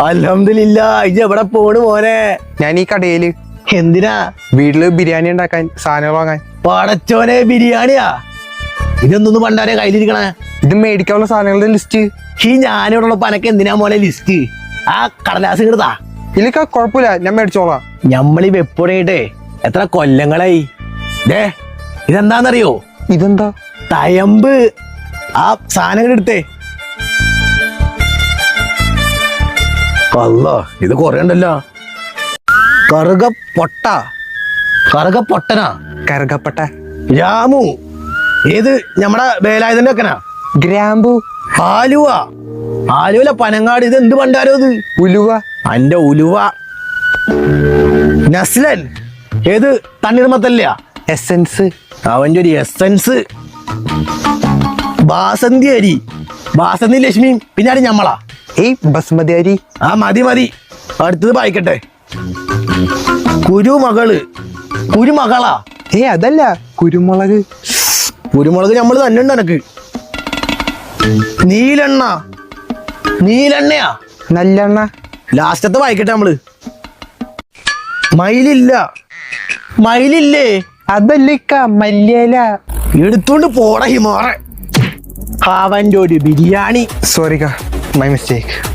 അൽഹംദുലില്ലാ. ഇജ്ജ് എവിടെ പോണ് മോനെ? ഞാൻ ഈ കടയില്. എന്തിനാ? വീട്ടില് ബിരിയാണി ഉണ്ടാക്കാൻ, സാധനങ്ങൾ വാങ്ങാൻ. പടച്ചോനെ, ബിരിയാണിയാ? ഇതെന്തൊന്ന് പണ്ടാരെ കയ്യിലിരിക്കണേ? ഇത് മേടിക്കാനുള്ള സാധനങ്ങളുടെ ലിസ്റ്റ്. ഈ ഞാനിവിടെ പനക്ക് എന്തിനാ മോനെ ലിസ്റ്റ്? ആ കടലാസ് കിടത്താ. ഇതിലൊക്കെ കുഴപ്പമില്ല, ഞാൻ മേടിച്ചോളാം. ഞമ്മളീ വെപ്പൊടിയായിട്ടേ എത്ര കൊല്ലങ്ങളായി. ദേ, ഇതെന്താന്നറിയോ? ഇതെന്താ? തയമ്പ്. ആ സാധനങ്ങൾ എടുത്തേ. അല്ലോ, ഇത് കൊറേ ഉണ്ടല്ലോ. കറുകപ്പൊട്ട. കറുകപ്പൊട്ടനാ? കറുകപ്പട്ട. രാമു. ഏത് നമ്മടെ വേലായുധന്റെ വെക്കനാ? ഗ്രാമ്പു. ആലുവ. ആലുവല പനങ്ങാട്. ഇത് എന്ത് പണ്ടാരോ? ഇത് ഉലുവ. അന്റെ ഉലുവ. നസ്ലൻ. ഏത് തണ്ണീർമത്തല്ല? എസൻസ്. അവന്റെ ഒരു എസൻസ്. ബാസന്തി അരി. ബാസന്തി ലക്ഷ്മിയും പിന്നാടി ഞമ്മളാ. ഏയ് ബസ്മതി അരി. ആ മതി മതി. അടുത്തത് വായിക്കട്ടെ. കുരുമകള്. കുരുമകളാ? അതല്ല, കുരുമുളക്. കുരുമുളക് നമ്മൾ തന്നെ ഉണ്ട് എനക്ക്. നീലെണ്ണ. നീലെണ്ണയാ? നല്ലെണ്ണ. ലാസ്റ്റത്തെ വായിക്കട്ടെ നമ്മള്. മയിലില്ല. മയിലില്ലേ? അതല്ലിക്ക, മല്ലിയില. എടുത്തോണ്ട് പോട ഹിമാറ. അവന്റെ ഒരു ബിരിയാണി. Sorry, my mistake.